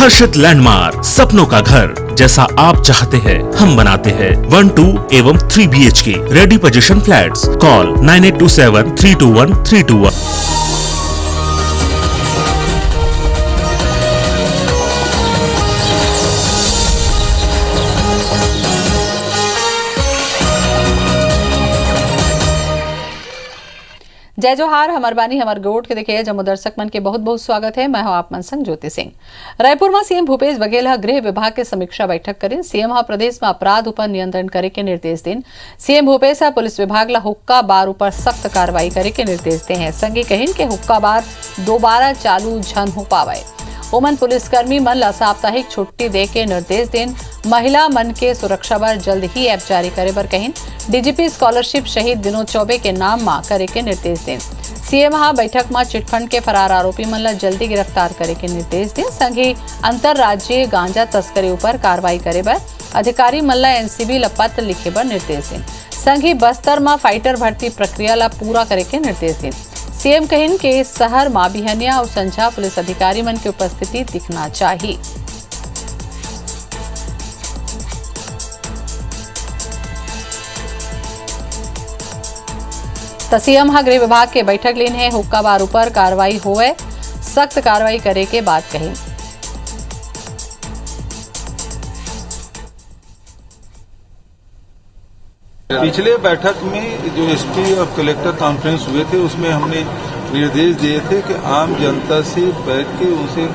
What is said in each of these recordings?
हर्षित landmark, सपनों का घर जैसा आप चाहते हैं हम बनाते हैं। 1, 2 एवं 3 BHK ready position flats. Call 9827321321। जय जोहार, हमर बानी हमर गोट के देखिए जम्मू दर्शक मन के बहुत बहुत स्वागत है। मैं हूं आप मन संग ज्योति सिंह। रायपुर में सीएम भूपेश बघेल गृह विभाग के समीक्षा बैठक करें। सीएम प्रदेश में अपराध पर नियंत्रण करे के निर्देश दिन। सीएम भूपेश पुलिस विभाग ला हुक्का बार पर सख्त कार्रवाई करे के निर्देश दे हैं। संगे कहिन के हुक्का बार दोबारा चालू झन हो पावे। ओमन पुलिसकर्मी मन ला साप्ताहिक छुट्टी दे के निर्देश देन। महिला मन के सुरक्षा बर जल्द ही ऐप जारी करे बर कहिन। डीजीपी स्कॉलरशिप शहीद विनोद चौबे के नाम मा करे के निर्देश देन। सीएम बैठक में चिटफंड के फरार आरोपी मन ला जल्दी गिरफ्तार करे के निर्देश देन। संगे अंतरराज्यीय गांजा तस्करी ऊपर कार्रवाई करे बर अधिकारी मन ला एनसीबी ला पत्र लिखे बर निर्देश देन। संगे बस्तर में फाइटर भर्ती प्रक्रिया ला पूरा करे के निर्देश देन। सीएम कहिन के शहर मां बिहनिया और संझा पुलिस अधिकारी मन की उपस्थिति दिखना चाहिए। सीएम गृह विभाग के बैठक लीन है। हुक्का बार पर कार्रवाई होवे, सख्त कार्रवाई करे के बात कही। पिछले बैठक में जो एसपी और कलेक्टर कॉन्फ्रेंस हुए थे उसमें हमने निर्देश दिए थे कि आम जनता से बैठ के उनसे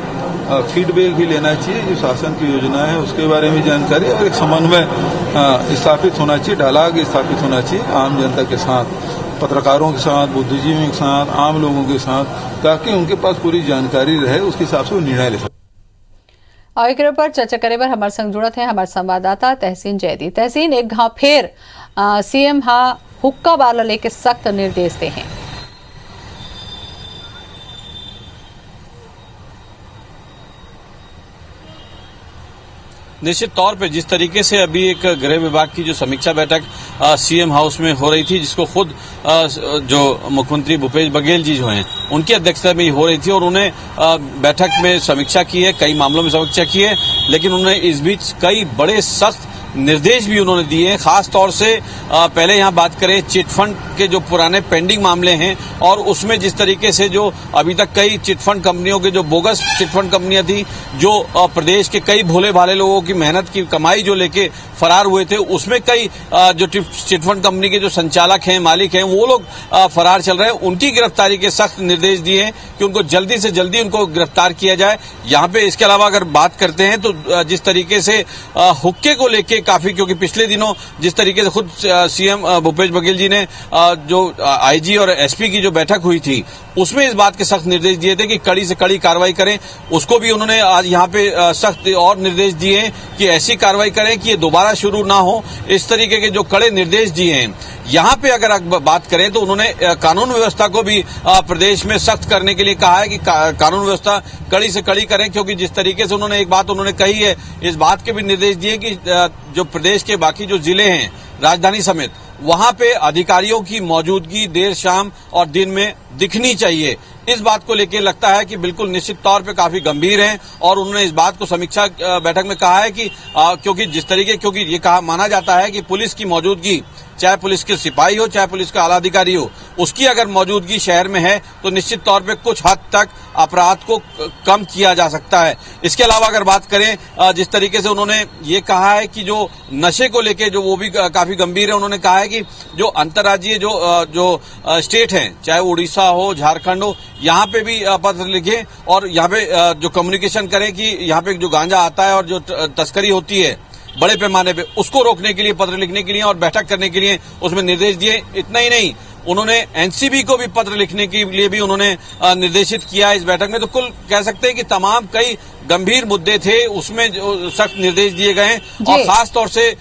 फीडबैक भी लेना चाहिए। जो शासन की योजना है उसके बारे में जानकारी और एक समन्वय स्थापित होना चाहिए, डायलॉग स्थापित होना चाहिए आम जनता के साथ, पत्रकारों के साथ, बुद्धिजीवियों के साथ, आम लोगों के साथ, ताकि उनके पास पूरी जानकारी रहे, उसके हिसाब से वो निर्णय ले सकें। और एक पर चर्चा करे बर हमारे संग जुड़त है हमारे संवाददाता तहसीन जैदी। तहसीन, एक घाव फिर सीएम हुक्का बार लेके सख्त निर्देश दे हैं। निश्चित तौर पे जिस तरीके से अभी एक गृह विभाग की जो समीक्षा बैठक सीएम हाउस में हो रही थी, जिसको खुद जो मुख्यमंत्री भूपेश बघेल जी जो हैं उनकी अध्यक्षता में हो रही थी और उन्हें बैठक में समीक्षा की है, कई मामलों में समीक्षा की है, लेकिन उन्होंने इस बीच कई बड़े सख्त निर्देश भी उन्होंने दिए हैं। खास तौर से पहले यहाँ बात करें चिटफंड के जो पुराने पेंडिंग मामले हैं और उसमें जिस तरीके से जो अभी तक कई चिटफंड कंपनियों के जो बोगस चिटफंड कंपनियां थी, जो प्रदेश के कई भोले भाले लोगों की मेहनत की कमाई जो लेके फरार हुए थे, उसमें कई जो चिटफंड कंपनी के जो संचालक हैं, मालिक हैं, वो लोग फरार चल रहे हैं। उनकी गिरफ्तारी के सख्त निर्देश दिए हैं कि उनको जल्दी से जल्दी उनको गिरफ्तार किया जाए। यहाँ पे इसके अलावा अगर बात करते हैं तो जिस तरीके से हुक्के को लेके काफी, क्योंकि पिछले दिनों जिस तरीके से खुद सीएम भूपेश बघेल जी ने जो आईजी और एसपी की जो बैठक हुई थी उसमें इस बात के सख्त निर्देश दिए थे कि कड़ी से कड़ी कार्रवाई करें। उसको भी उन्होंने आज यहाँ पे सख्त और निर्देश दिए हैं कि ऐसी कार्रवाई करें कि ये दोबारा शुरू ना हो। इस तरीके के जो कड़े निर्देश दिए हैं। यहाँ पे अगर बात करें तो उन्होंने कानून व्यवस्था को भी प्रदेश में सख्त करने के लिए कहा है कि कानून व्यवस्था कड़ी से कड़ी करें, क्योंकि जिस तरीके से उन्होंने एक बात उन्होंने कही है, इस बात के भी निर्देश दिए कि जो प्रदेश के बाकी जो जिले हैं राजधानी समेत, वहां पे अधिकारियों की मौजूदगी देर शाम और दिन में दिखनी चाहिए। इस बात को लेकर लगता है कि बिल्कुल निश्चित तौर पे काफी गंभीर हैं और उन्होंने इस बात को समीक्षा बैठक में कहा है कि क्योंकि ये कहा माना जाता है कि पुलिस की मौजूदगी, चाहे पुलिस के सिपाही हो चाहे पुलिस का आला अधिकारी हो, उसकी अगर मौजूदगी शहर में है तो निश्चित तौर पे कुछ हद तक अपराध को कम किया जा सकता है। इसके अलावा अगर बात करें जिस तरीके से उन्होंने ये कहा है कि जो नशे को लेके जो वो भी काफी गंभीर है। उन्होंने कहा है कि जो अंतर्राज्यीय जो स्टेट हैं, चाहे उड़ीसा हो, झारखंड हो, यहाँ पे भी पत्र लिखे और यहाँ पे जो कम्युनिकेशन करें कि यहाँ पे जो गांजा आता है और जो तस्करी होती है बड़े पैमाने पे, उसको रोकने के लिए पत्र लिखने के लिए और बैठक करने के लिए उसमें निर्देश दिए। इतना ही नहीं, उन्होंने एनसीबी को भी पत्र लिखने के लिए भी उन्होंने निर्देशित किया इस बैठक में। तो कुल कह सकते हैं कि तमाम कई गंभीर मुद्दे थे, उसमें सख्त निर्देश दिए गए हैं और खास तौर से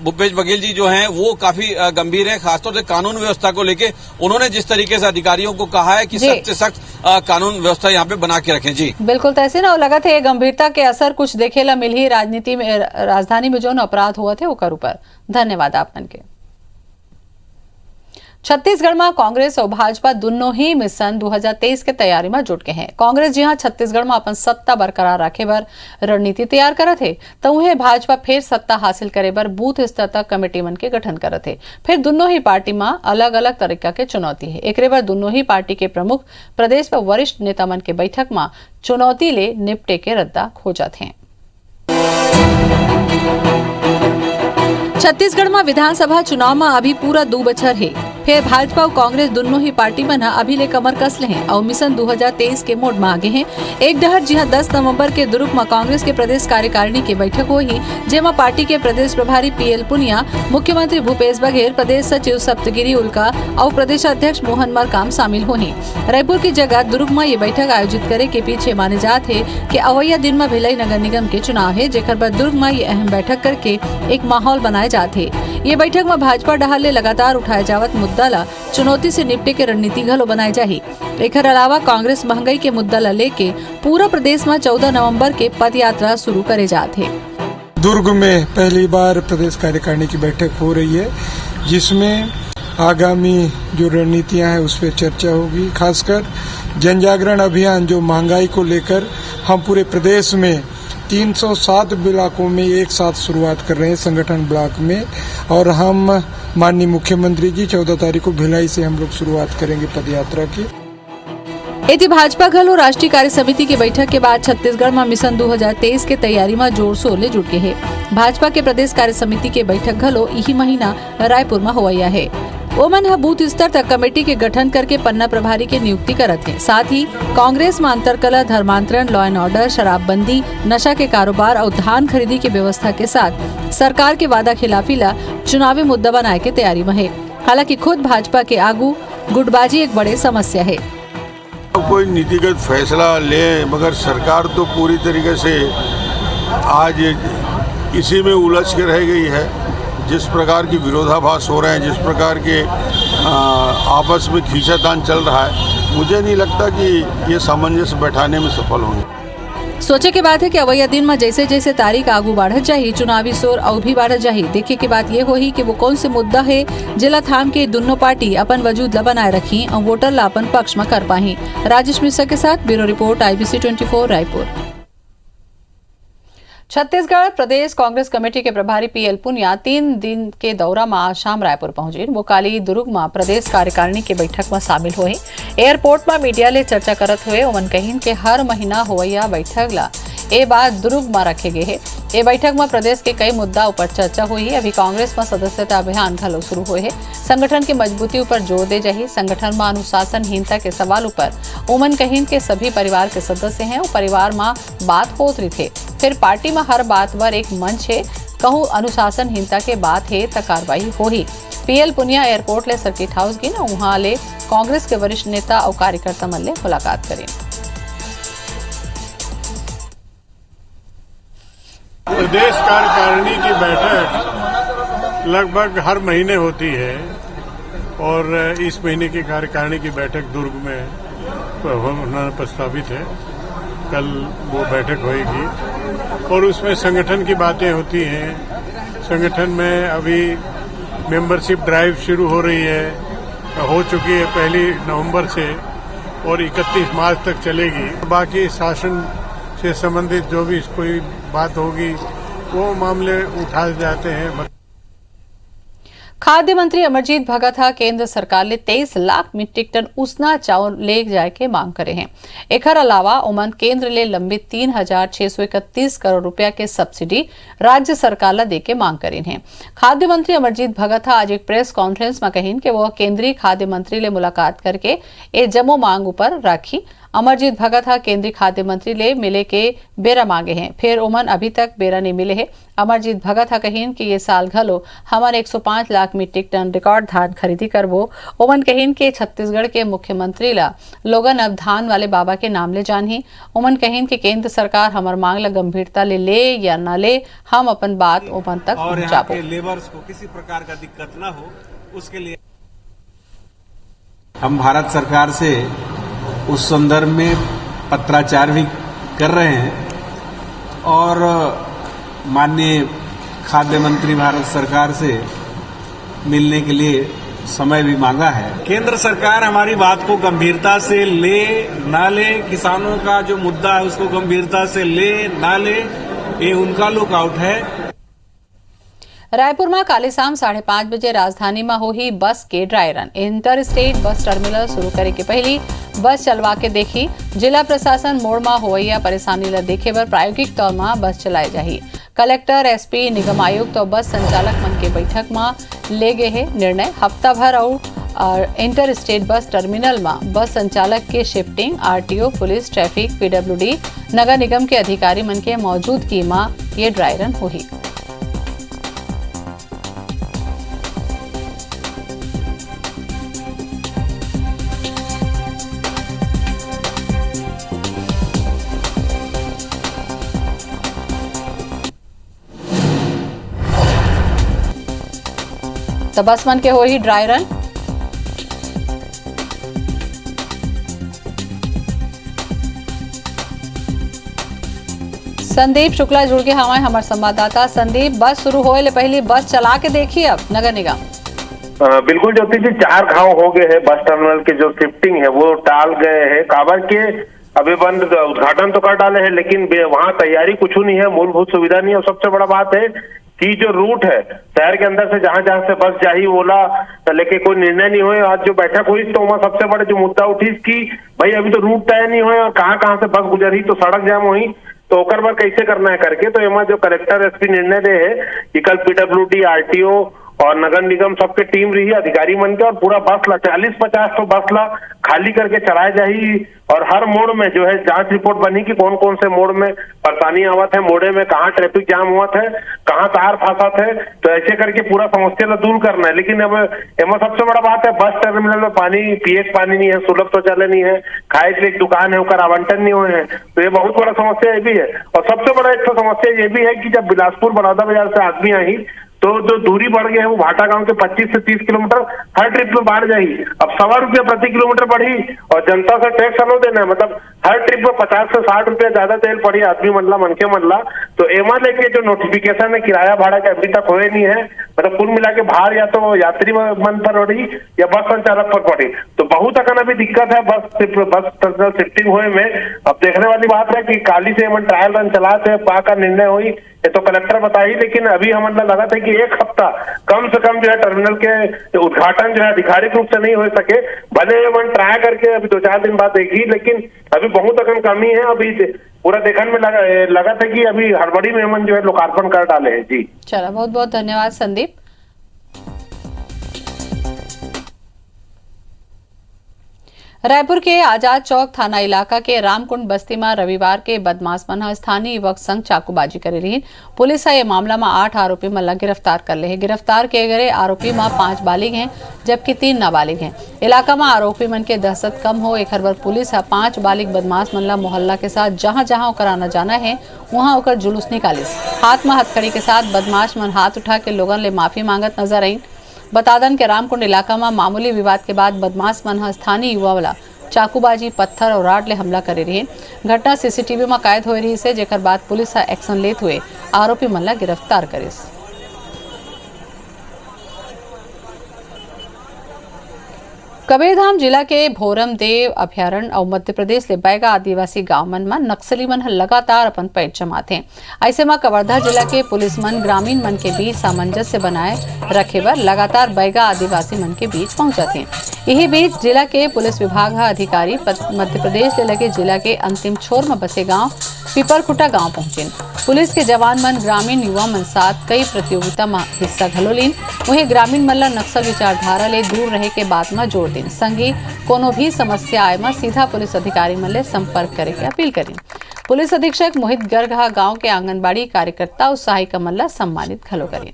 भूपेश बघेल जी जो हैं वो काफी गंभीर हैं, खासतौर से कानून व्यवस्था को लेके उन्होंने जिस तरीके से अधिकारियों को कहा है कि सख्त से सख्त कानून व्यवस्था यहाँ पे बना के रखें। जी बिल्कुल तहसीन, और लगा थे गंभीरता के असर कुछ देखेला मिल ही राजनीति में, राजधानी में जो अपराध हुआ थे ओकर ऊपर। धन्यवाद आपन के। छत्तीसगढ़ में कांग्रेस और भाजपा दोनों ही मिशन 2023 के तैयारी में जुट गए हैं। कांग्रेस जहां छत्तीसगढ़ में अपन सत्ता बरकरार रखे बर रणनीति तैयार करत है, तो वहीं भाजपा फिर सत्ता हासिल करे बर बूथ स्तर तक कमेटी मन के गठन करत है। फिर दोनों ही पार्टी में अलग अलग तरीका के चुनौती है। एक बार दोनों ही पार्टी के प्रमुख प्रदेश व वरिष्ठ नेता मन के बैठक में चुनौती ले निपटे के रद्दा खोजत हैं। छत्तीसगढ़ में विधानसभा चुनाव में अभी पूरा 2 बछर है। फिर भाजपा और कांग्रेस दोनों ही पार्टी मन अभी ले कमर कसले हैं और मिशन 2023 के मोड में आगे हैं। एक डहर जहां 10 नवंबर के दुर्ग में कांग्रेस के प्रदेश कार्यकारिणी की बैठक हुई, जेमा पार्टी के प्रदेश प्रभारी PL पुनिया, मुख्यमंत्री भूपेश बघेल, प्रदेश सचिव सप्तगिरी उल्का और प्रदेश अध्यक्ष मोहन मरकाम शामिल हुई। रायपुर की जगह दुर्ग में ये बैठक आयोजित करे के पीछे माने जाते है कि अवैया दिन में भिलाई नगर निगम के चुनाव है, जेकर पर दुर्ग में ये अहम बैठक करके एक माहौल बनाए जाते। ये बैठक में भाजपा डहर ले लगातार उठाए जावत मुद्दा ला चुनौती से निपटे के रणनीति घलो बनाए जाही। एकर अलावा कांग्रेस महंगाई के मुद्दा ला लेके पूरा प्रदेश में 14 नवंबर के पद यात्रा शुरू करे जाते। दुर्ग में पहली बार प्रदेश कार्यकारिणी की बैठक हो रही है, जिसमें आगामी जो रणनीतियां हैं उस पर चर्चा होगी। खासकर जन जागरण अभियान जो महंगाई को लेकर हम पूरे प्रदेश में 307 ब्लॉकों में एक साथ शुरुआत कर रहे हैं, संगठन ब्लॉक में, और हम माननीय मुख्यमंत्री जी 14 तारीख को भिलाई से हम लोग शुरुआत करेंगे पदयात्रा की। यदि भाजपा घलो राष्ट्रीय कार्य समिति की बैठक के बाद छत्तीसगढ़ में मिशन 2023 के तैयारी में जोर शोर ले जुट गए है। भाजपा के प्रदेश कार्य समिति के बैठक घलो यही महीना रायपुर में होवैया है। ओमन बूथ स्तर तक कमेटी के गठन करके पन्ना प्रभारी के नियुक्ति करत है। साथ ही कांग्रेस में अंतरकलह, धर्मांतरण, लॉ एंड ऑर्डर, शराबबंदी, नशा के कारोबार और धान खरीदी की व्यवस्था के साथ सरकार के वादा खिलाफी ला चुनावी मुद्दा बनाए के तैयारी में है। हालांकि खुद भाजपा के आगू गुटबाजी एक बड़े समस्या है। कोई नीतिगत फैसला ले, मगर सरकार तो पूरी तरीके से आज इसी में उलझ के रह गई है। जिस प्रकार की विरोधाभास हो रहे हैं, जिस प्रकार के आपस में खींचातान चल रहा है, मुझे नहीं लगता कि ये सामंजस्य बैठाने में सफल होंगे। सोचे की बात है कि अवैया दिन में जैसे जैसे तारीख आगू बढ़त जाही, चुनावी शोर और भी बढ़त जाही। देखिए की बात ये होही कि वो कौन से मुद्दा है जिला थाम के दोनों पार्टी अपन वजूद ला बनाए रखी और वोटर ला अपन पक्ष में कर पाही। राजेश मिश्रा के साथ bureau report IBC 24 Raipur. Chhattisgarh Pradesh Congress committee के प्रभारी PL पुनिया 3 दिन के दौरा में आज शाम रायपुर पहुंचे। वो काली दुर्ग में प्रदेश कार्यकारिणी की बैठक में शामिल हुए। एयरपोर्ट में मीडिया ले चर्चा करत हुए उमन कहिन के हर महीना होवैया बैठक ला ए बात दुर्ग में रखे गए है। ये बैठक में प्रदेश के कई मुद्दा ऊपर चर्चा हुई है। अभी कांग्रेस में सदस्यता अभियान घलो शुरू हुए है। संगठन की मजबूती ऊपर जोर दे जाही। संगठन में अनुशासनहीनता के सवाल ऊपर उमन कहिन के सभी परिवार के सदस्य हैं और परिवार में बात होत रही थे। फिर पार्टी में हर बात पर एक मंच है, कहूँ अनुशासनहीनता के बात है तो कार्रवाई हो ही। PL पुनिया एयरपोर्ट ले सर्किट हाउस गई ना, वहाँ ले कांग्रेस के वरिष्ठ नेता और कार्यकर्ता मन ले मुलाकात करें। प्रदेश कार्यकारिणी की बैठक लगभग हर महीने होती है और इस महीने की कार्यकारिणी की बैठक दुर्ग में होना प्रस्तावित है। कल वो बैठक होगी और उसमें संगठन की बातें होती हैं। संगठन में अभी मेंबरशिप ड्राइव शुरू हो रही है, हो चुकी है 1 नवंबर से और 31 मार्च तक चलेगी। बाकी शासन से संबंधित जो भी कोई बात होगी वो मामले उठाए जाते हैं। खाद्य मंत्री अमरजीत भगत केंद्र सरकार ने 23 लाख मीट्रिक टन उसना चावल ले जाए के मांग करे हैं। एकर अलावा उमन केंद्र ले लंबित 3,631 करोड़ रुपया के सब्सिडी राज्य सरकार ला दे के मांग करें हैं। खाद्य मंत्री अमरजीत भगत आज एक प्रेस कॉन्फ्रेंस में कहिन कि वह केंद्रीय खाद्य मंत्री ले मुलाकात करके ए जमो मांग ऊपर राखी। अमरजीत भगत केंद्रीय खाद्य मंत्री ले मिले के बेरा मांगे हैं, फिर उमन अभी तक बेरा नहीं मिले हैं। अमरजीत भगत कहिन कि ये साल घलो हमन 105 लाख मीट्रिक टन रिकॉर्ड धान खरीदी करबो। उमन कहिन के छत्तीसगढ़ के मुख्यमंत्री ला लोगन अब धान वाले बाबा के नाम ले जानही। उमन कहिन कि केंद्र सरकार हमार मांग ला गंभीरता ले या न ले, हम अपन बात उमन तक पहुंचाबो। लेबर्स को किसी प्रकार का दिक्कत न हो, उसके लिए हम भारत सरकार से उस संदर्भ में पत्राचार भी कर रहे हैं और माननीय खाद्य मंत्री भारत सरकार से मिलने के लिए समय भी मांगा है। केंद्र सरकार हमारी बात को गंभीरता से ले ना ले, किसानों का जो मुद्दा है उसको गंभीरता से ले ना ले, ये उनका लुकआउट है। रायपुर में काले शाम 5:30 बजे राजधानी में होही बस के dry run. Inter state bus terminal शुरू करे के पहली बस चलवा के देखी। जिला प्रशासन मोड़ में होइया परेशानी ला देखे बर प्रायोगिक तौर में बस चलाए जाही। कलेक्टर, एसपी, निगम आयुक्त और बस संचालक मन के बैठक में ले गए है निर्णय। हफ्ता भर और इंटर स्टेट बस टर्मिनल में बस संचालक के shifting, RTO, police, traffic, PWD, नगर निगम के अधिकारी मन के मौजूदगी में ये ड्राई रन होही। तो बस मन के हो ही ड्राई रन। संदीप शुक्ला जुड़ के हमारे हमारे संवाददाता। संदीप, बस शुरू होए ले पहली बस चला के देखी अब नगर निगम। बिल्कुल ज्योति जी, 4 घाव हो गए हैं। बस टर्मिनल के जो शिफ्टिंग है वो टाल गए हैं। काबर के अभी बंद उद्घाटन तो कर डाले हैं, लेकिन वहाँ तैयारी कुछ नहीं है, मूलभूत सुविधा नहीं है। और सबसे बड़ा बात है कि जो रूट है शहर के अंदर से जहां जहां से बस जाही ओला लेके कोई निर्णय नहीं हुए। आज जो बैठक हुई तो वहाँ सबसे बड़ा जो मुद्दा उठी कि भाई अभी तो रूट तय नहीं हुए और कहाँ कहाँ से बस गुजरी, तो सड़क जाम हुई, तो ओकर बार कैसे करना है करके। तो एमा जो कलेक्टर, एसपी निर्णय दे है कि कल पीडब्ल्यूडी, आरटीओ और नगर निगम सबके टीम रही अधिकारी मन के, और पूरा बस ला 40-50 तो बस ला खाली करके चलाए जाही। और हर मोड़ में जो है जांच रिपोर्ट बनी कि कौन कौन से मोड़ में परेशानी आवत है, मोड़े में कहाँ ट्रैफिक जाम हुआ है, कहाँ तार फंसा है, तो ऐसे करके पूरा समस्या ला दूर करना है। लेकिन अब एमा सबसे बड़ा बात है बस टर्मिनल में पानी, पिए के पानी नहीं है, सुलभ शौचालय नहीं है, खाए के एक दुकान है उसका आवंटन नहीं हुए हैं, तो ये बहुत बड़ा समस्या ये भी है। और सबसे बड़ा एक समस्या ये भी है कि जब बिलासपुर बड़ौदा बाजार से आदमी आई तो जो दूरी बढ़ गई है वो भाटा गांव के 25 से 30 किलोमीटर हर ट्रिप में बढ़ जाएगी। अब 1.25 रुपया प्रति किलोमीटर बढ़ी और जनता से टैक्स अलो देना है, मतलब हर ट्रिप में 50 से 60 रुपया ज्यादा तेल पड़ी आदमी मनला मन के मनला। तो एमा लेके जो नोटिफिकेशन है किराया भाड़ा के अभी तक हुए नहीं है, मतलब कुल मिला के भार या तो यात्री मन पर पड़ी या बस संचालक पर पड़ी। तो बहुत अकन अभी दिक्कत है बस टर्मिनल शिफ्टिंग हुए में। अब देखने वाली बात है कि काली से हम ट्रायल रन चलाते पा का निर्णय हुई, ये तो कलेक्टर बताई, लेकिन अभी हम लगा था कि 1 हफ्ता कम से कम जो है टर्मिनल के उद्घाटन जो है आधिकारिक रूप से नहीं हो सके। भले मन ट्राई करके अभी 2-4 दिन बाद देगी, लेकिन अभी बहुत अकन कमी है। अभी पूरा देखने में लगा था कि अभी हड़बड़ी में हम जो है लोकार्पण कर डाले हैं। जी चलो, बहुत बहुत धन्यवाद संदीप। रायपुर के आजाद चौक थाना इलाका के रामकुंड बस्ती में रविवार के बदमाश मन स्थानीय युवक संग चाकूबाजी करे रही। पुलिस ये मामला में 8 आरोपी मन गिरफ्तार कर ले। गिरफ्तार किए गए आरोपी में 5 बालिग हैं जबकि 3 नाबालिग हैं। इलाका में आरोपी मन के दहशत कम हो एक बार पुलिस 5 बालिग बदमाश मन मोहल्ला के साथ जहां जहां आना जाना है वहां होकर जुलूस निकाली। हाथ में हथकड़ी के साथ बदमाश मन हाथ उठा के लोगों ले माफी मांगत नजर आई। बतादन के रामकुंड इलाका में मामूली विवाद के बाद बदमाश मन स्थानीय युवा वाला चाकूबाजी, पत्थर और राड ले हमला करे रही। घटना सीसीटीवी में कैद हो रही से, जेकर बाद पुलिस एक्शन लेते हुए आरोपी मन ला गिरफ्तार करे। कबीरधाम जिला के भोरम देव अभ्यारण्य और मध्य प्रदेश ले बैगा आदिवासी गांव मन में नक्सली मन लगातार अपन पैर जमाते हैं। ऐसे में कवर्धा जिला के पुलिस मन ग्रामीण मन के बीच सामंजस्य बनाए रखे बर लगातार बैगा आदिवासी मन के बीच पहुंचते हैं। यही बीच जिला के पुलिस विभाग अधिकारी मध्य प्रदेश ले लगे जिला के अंतिम छोर में बसे गाँव पिपरखुटा गाँव पहुंचे। पुलिस के जवान मन ग्रामीण युवा मन साथ कई प्रतियोगिता में हिस्सा घलो लीन। वहीं ग्रामीण मन ला नक्सल विचारधारा ले दूर रहे के बात में जोर दिन संगी कोनो भी समस्या आए में सीधा पुलिस अधिकारी मन ले संपर्क करे के अपील करी। पुलिस अधीक्षक मोहित गर्ग गांव के आंगनबाड़ी कार्यकर्ता और सहायिका मन ला सम्मानित घलो करी।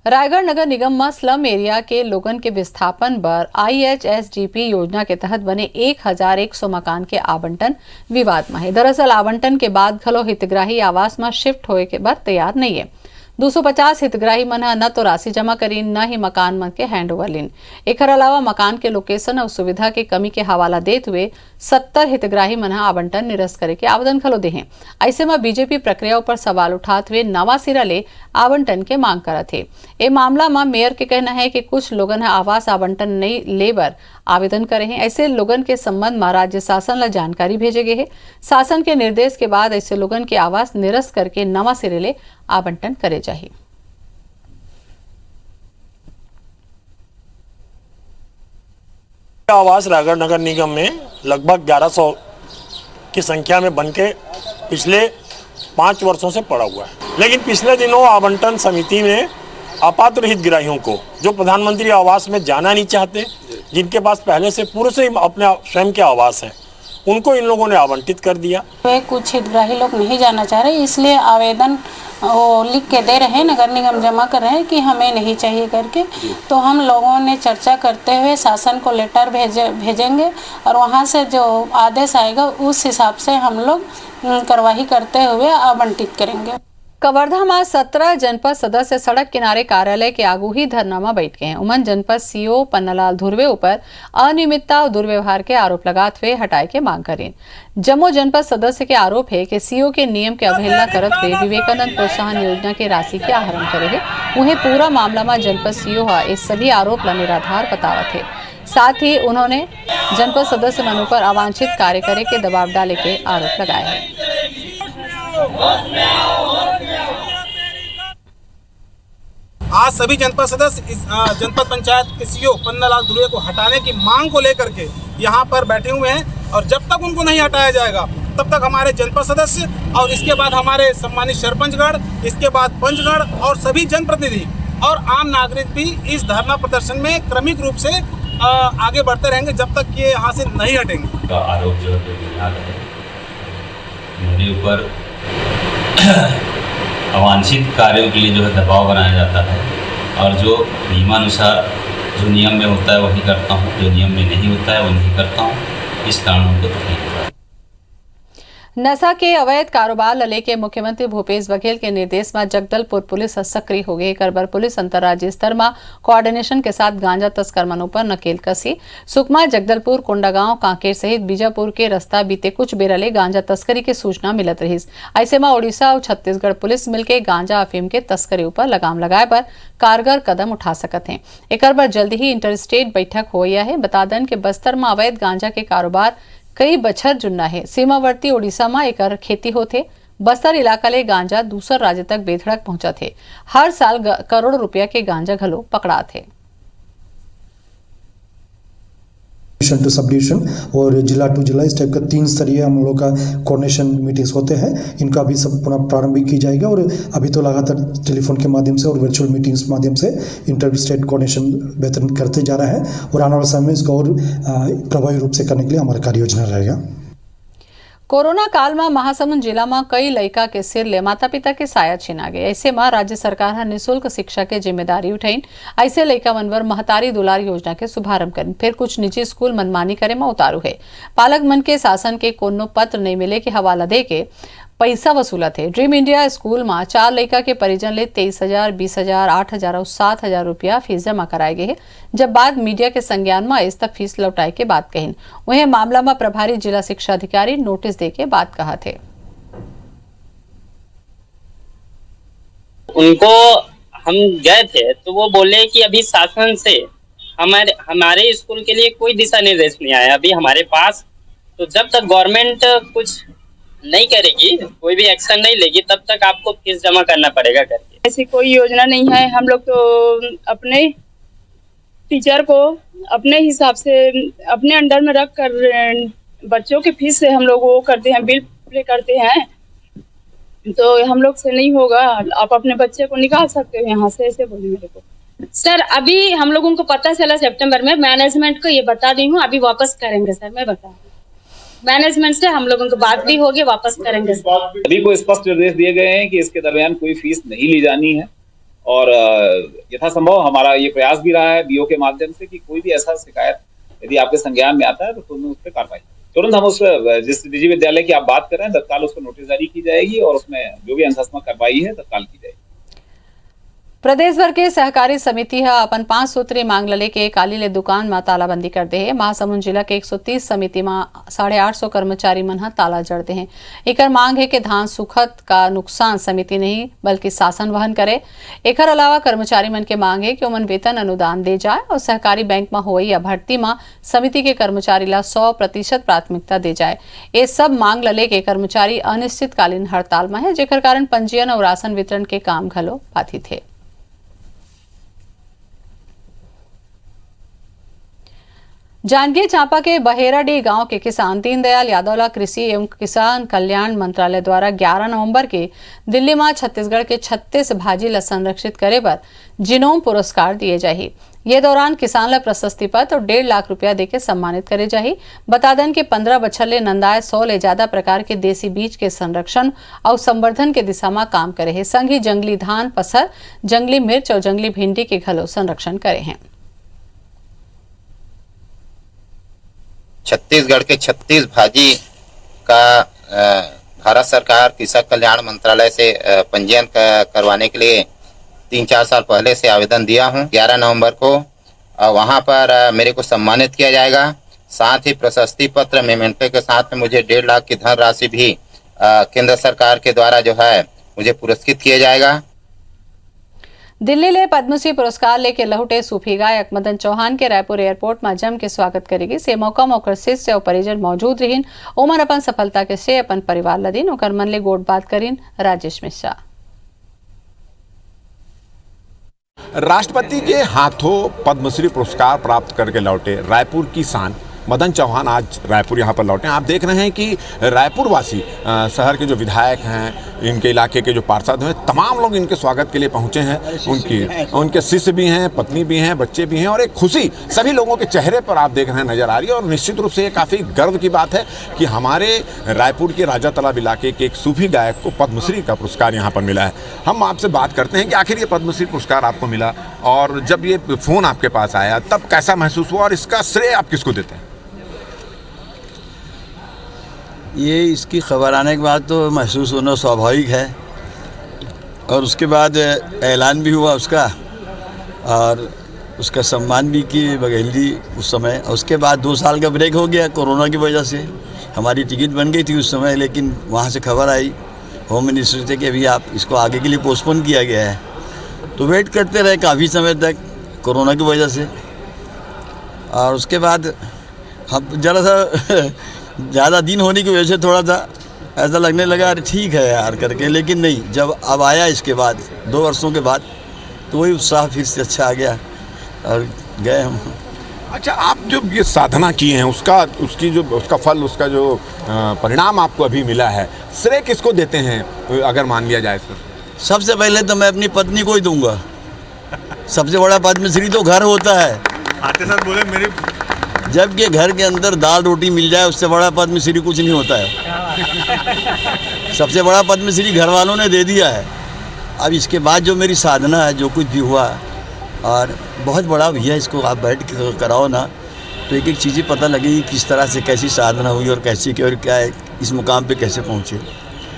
रायगढ़ नगर निगम में स्लम एरिया के लोगन के विस्थापन पर IHSDP योजना के तहत बने 1100 मकान के आवंटन विवाद में है। दरअसल आवंटन के बाद खलो हितग्राही आवास में शिफ्ट होए के बाद तैयार नहीं है। 250 हितग्राही मन न तो राशि जमा करीन न ही मकान मन के हैंड ओवर लीन। एकर अलावा मकान के लोकेशन और सुविधा के कमी के हवाला देते हुए 70 हितग्राही मन आवंटन निरस्त करे के आवेदन खलो दे हैं। ऐसे में बीजेपी प्रक्रिया पर सवाल उठाते हुए नवा सिरा ले आवंटन के मांग करत है। ए मामला में मेयर के कहना है कि कुछ लोगन आवास आवंटन नहीं लेबर आवेदन करे हैं। ऐसे लोगन के संबंध में राज्य शासन ला जानकारी भेजे गए है। शासन के निर्देश के बाद ऐसे लोगन के आवास निरस्त करके नवा सिरे ले आवंटन करे चाहिए। आवास रायगढ़ नगर निगम में लगभग 1100 की संख्या में बनके पिछले 5 वर्षों से पड़ा हुआ है, लेकिन पिछले दिनों आवंटन समिति ने अपात्र हितग्राहियों को जो प्रधानमंत्री आवास में जाना नहीं चाहते, जिनके पास पहले से पूर्व से अपने स्वयं के आवास हैं, उनको इन लोगों ने आवंटित कर दिया। कुछ हितग्राही लोग नहीं जाना चाह रहे, इसलिए आवेदन वो लिख के दे रहे हैं, नगर निगम जमा कर रहे हैं कि हमें नहीं चाहिए करके। तो हम लोगों ने चर्चा करते हुए शासन को लेटर भेजेंगे और वहाँ से जो आदेश आएगा उस हिसाब से हम लोग कार्रवाई करते हुए आवंटित करेंगे। कवर्धा में 17 जनपद सदस्य सड़क किनारे कार्यालय के आगू ही धरना में बैठ गए हैं। उमन जनपद सीओ पन्नालाल धुर्वे ऊपर अनियमितता और दुर्व्यवहार के आरोप लगाते हुए हटाए के मांग करें। जम्मू जनपद सदस्य के आरोप है कि सीओ के नियम के अवहेलना करते हुए विवेकानंद प्रोत्साहन योजना के राशि के आहरण करे है। उन्हें पूरा मामला में जनपद सीओ इस सभी आरोप ला निराधार बतावत है। साथ ही उन्होंने जनपद सदस्य मनु पर अवांछित कार्य करे के दबाव डाले के आरोप लगाए हैं। आज सभी जनपद सदस्य इस जनपद पंचायत के सीओ पन्नालाल धुर्वे को हटाने की मांग को लेकर के यहाँ पर बैठे हुए हैं और जब तक उनको नहीं हटाया जाएगा तब तक हमारे जनपद सदस्य और इसके बाद हमारे सम्मानित सरपंचगण, इसके बाद पंचगण और सभी जनप्रतिनिधि और आम नागरिक भी इस धरना प्रदर्शन में क्रमिक रूप से आगे बढ़ते रहेंगे जब तक ये यहाँ से नहीं हटेंगे। आरोप जो है मेरे ऊपर अवांछित कार्यों के लिए जो है दबाव बनाया जाता है और जो नियमानुसार जो नियम में होता है वही करता हूँ, जो नियम में नहीं होता है वो नहीं करता हूँ। इस कारण उनको तकलीफ होता है। नशा के अवैध कारोबार ल लेके मुख्यमंत्री भूपेश बघेल के निर्देश में जगदलपुर पुलिस सक्रिय हो गई। करबर पुलिस अंतर्राज्यीय स्तर में कोऑर्डिनेशन के साथ गांजा तस्कर मनों पर नकेल कसी। सुकमा, जगदलपुर, कोंडागांव, कांकेर सहित बीजापुर के रास्ता बीते कुछ बेरले गांजा तस्करी के सूचना मिलत रही। ऐसे में ओडिशा और छत्तीसगढ़ पुलिस मिलकर गांजा अफीम के तस्करी ऊपर लगाम लगाए पर कारगर कदम उठा सकते हैं। एक बार जल्द ही इंटरस्टेट बैठक हो है। बता दें कि बस्तर में अवैध गांजा के कारोबार कई बछर जुन्ना है। सीमावर्ती ओडिशा में एक खेती होते बस्तर इलाका ले गांजा दूसर राज्य तक बेधड़क पहुंचा थे। हर साल करोड़ रुपया के गांजा घलो पकड़ा थे। टू सब डिवीजन और जिला टू जिला इस टाइप का 3 स्तरीय हम लोग का कोऑर्डिनेशन मीटिंग्स होते हैं। इनका अभी सब पुनः प्रारंभिक की जाएगा और अभी तो लगातार टेलीफोन के माध्यम से और वर्चुअल मीटिंग्स के माध्यम से इंटर स्टेट कोऑर्डिनेशन बेहतर करते जा रहा है और आने वाले समय में इसको और प्रभावी रूप से करने के लिए हमारा कार्य योजना रहेगा। कोरोना काल में महासमुंद जिला में कई लड़का के सिर ले माता पिता के साया छीना गए। ऐसे में राज्य सरकार निःशुल्क शिक्षा के जिम्मेदारी उठाइन। ऐसे लड़का मनवर महतारी दुलार योजना के शुभारंभ करें। फिर कुछ निजी स्कूल मनमानी करे में उतारू है। पालक मन के शासन के कोनो पत्र नहीं मिले के हवाला दे के पैसा वसूला थे। ड्रीम इंडिया स्कूल में 4 लड़का के परिजन ले 23,000, 20,000, 8,000 और 7,000 रुपया फीस जमा कराए गए। जब बाद मीडिया के संज्ञान में इस तक फीस लौटाए के बात कही। वहीं मामला में प्रभारी जिला शिक्षा अधिकारी नोटिस दे के बात कहा थे। उनको हम गए थे तो वो बोले कि अभी शासन से हमारे स्कूल के लिए कोई दिशा निर्देश नहीं आया अभी हमारे पास। तो जब तक गवर्नमेंट कुछ नहीं करेगी, कोई भी एक्शन नहीं लेगी, तब तक आपको फीस जमा करना पड़ेगा करके। ऐसी कोई योजना नहीं है। हम लोग तो अपने टीचर को अपने हिसाब से अपने अंडर में रख कर बच्चों के फीस से हम लोग वो करते हैं, बिल पे करते हैं। तो हम लोग से नहीं होगा, आप अपने बच्चे को निकाल सकते हो यहाँ से, ऐसे बोले मेरे को। सर अभी हम लोगों को पता चला सितंबर में, मैनेजमेंट को ये बता दी हूँ, अभी वापस करेंगे सर, मैं बता रही हूँ। मैनेजमेंट से हम लोगों को बात भी होगी, वापस करेंगे। सभी को स्पष्ट निर्देश दिए गए हैं कि इसके दरमियान कोई फीस नहीं ली जानी है और यथासंभव हमारा ये प्रयास भी रहा है बीओ के माध्यम से कि कोई भी ऐसा शिकायत यदि आपके संज्ञान में आता है तो तुरंत उस पर कार्रवाई, तुरंत हम उस पर जिस निजी विद्यालय की आप बात कर रहे हैं तत्काल उस पर नोटिस जारी की जाएगी और उसमें जो भी अनुशासनात्मक कार्रवाई है तत्काल की जाएगी। प्रदेश भर के सहकारी समिति है अपन 5 सूत्री मांग लले के काली ले दुकान में तालाबंदी कर दे है। महासमुंद जिला के 130 समिति में 850 कर्मचारी मन हा ताला जड़ दे हैं। एकर मांग है कि धान सुखत का नुकसान समिति नहीं बल्कि शासन वहन करे। एकर अलावा कर्मचारी मन के मांग है कि उमन वेतन अनुदान दे जाए और सहकारी बैंक में होई या भर्ती में समिति के कर्मचारी ला 100% प्राथमिकता दे जाए। ये सब मांग लले के कर्मचारी अनिश्चितकालीन हड़ताल में है, जेकर कारण पंजीयन और राशन वितरण के काम घलो बाधित थे। जांजगीर चांपा के बहेराडीह गांव के किसान दीनदयाल यादवला कृषि एवं किसान कल्याण मंत्रालय द्वारा 11 नवंबर के दिल्ली में छत्तीसगढ़ के 36 भाजी ला संरक्षित करे पर जिनोम पुरस्कार दिए जाही। ये दौरान किसान ला प्रशस्ति पत्र और 1.5 लाख रुपया देके सम्मानित करे जाही। बता दें कि 15 बछर ले नंदाए 100 ले ज्यादा प्रकार के देसी बीज के संरक्षण और संवर्धन के दिशा में काम करे है। संग ही जंगली धान, पसर, जंगली मिर्च और जंगली भिंडी के घलो संरक्षण करे हैं। छत्तीसगढ़ के 36 भाजी का भारत सरकार किसान कल्याण मंत्रालय से पंजीयन करवाने के लिए 3-4 साल पहले से आवेदन दिया हूं। 11 नवंबर को वहां पर मेरे को सम्मानित किया जाएगा। साथ ही प्रशस्ति पत्र मेमेंटो के साथ में मुझे 1.5 लाख की धनराशि भी केंद्र सरकार के द्वारा जो है मुझे पुरस्कृत किया जाएगा। दिल्ली ले पद्मश्री पुरस्कार लेके लौटे सूफी गायक मदन चौहान के रायपुर एयरपोर्ट में जम के स्वागत करेगी। से मौका मोकर शिष्य और परिजन मौजूद रहीन। उमर अपन सफलता के श्रेय अपन परिवार लदीन ओकर मन ले गोट बात करीन। राजेश मिश्रा। राष्ट्रपति के हाथों पद्मश्री पुरस्कार प्राप्त करके लौटे रायपुर की शान मदन चौहान आज रायपुर यहाँ पर लौटे। आप देख रहे हैं कि रायपुर वासी शहर के जो विधायक हैं, इनके इलाके के जो पार्षद हैं, तमाम लोग इनके स्वागत के लिए पहुँचे हैं। उनके शिष्य भी हैं, पत्नी भी हैं, बच्चे भी हैं और एक खुशी सभी लोगों के चेहरे पर आप देख रहे हैं नजर आ रही है। और निश्चित रूप से ये काफ़ी गर्व की बात है कि हमारे रायपुर के राजा तालाब इलाके के एक सूफी गायक को पद्मश्री का पुरस्कार यहाँ पर मिला है। हम आपसे बात करते हैं कि आखिर ये पद्मश्री पुरस्कार आपको मिला और जब ये फ़ोन आपके पास आया तब कैसा महसूस हुआ और इसका श्रेय आप किसको देते हैं? ये इसकी खबर आने के बाद तो महसूस होना स्वाभाविक है और उसके बाद ऐलान भी हुआ उसका और उसका सम्मान भी की बघेली उस समय। उसके बाद 2 साल का ब्रेक हो गया कोरोना की वजह से। हमारी टिकट बन गई थी उस समय, लेकिन वहाँ से खबर आई होम मिनिस्टर से कि अभी आप इसको आगे के लिए पोस्टपोन किया गया है। तो वेट करते रहे काफ़ी समय तक कोरोना की वजह से। और उसके बाद हम ज़रा सा ज़्यादा दिन होने की वजह से थोड़ा सा ऐसा लगने लगा अरे ठीक है यार करके, लेकिन नहीं, जब अब आया इसके बाद 2 वर्षों के बाद तो वही उत्साह फिर से अच्छा आ गया और गए हम। अच्छा, आप जो ये साधना किए हैं उसका फल, उसका जो परिणाम आपको अभी मिला है, श्रेय किसको देते हैं अगर मान लिया जाए तो? सबसे पहले तो मैं अपनी पत्नी को ही दूंगा। सबसे बड़ा पद्मश्री तो घर होता है। आते साथ बोले मेरी जब के घर के अंदर दाल रोटी मिल जाए उससे बड़ा पद्मश्री कुछ नहीं होता है। सबसे बड़ा पद्मश्री घर वालों ने दे दिया है। अब इसके बाद जो मेरी साधना है, जो कुछ भी हुआ, और बहुत बड़ा भैया इसको आप बैठ के कराओ ना तो एक एक चीज़ें पता लगेगी किस तरह से कैसी साधना हुई और कैसी क्या और क्या है, इस मुकाम पे कैसे पहुँचे।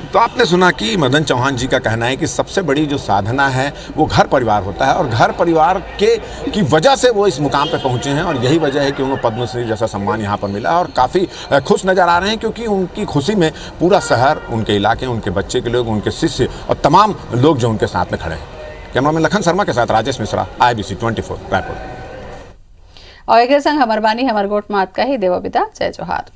तो आपने सुना कि मदन चौहान जी का कहना है कि सबसे बड़ी जो साधना है वो घर परिवार होता है और घर परिवार की वजह से वो इस मुकाम पे पहुंचे हैं और यही वजह है कि उनको पद्मश्री जैसा सम्मान यहाँ पर मिला और काफ़ी खुश नज़र आ रहे हैं क्योंकि उनकी खुशी में पूरा शहर, उनके इलाके, उनके बच्चे के लोग, उनके शिष्य और तमाम लोग जो उनके साथ में खड़े हैं। कैमरामैन लखन शर्मा के साथ राजेश मिश्रा, IBC 24 रायपुर। और एक संग हमार बानी हमार गोट मात का ही देवा विदा। जय जोहार।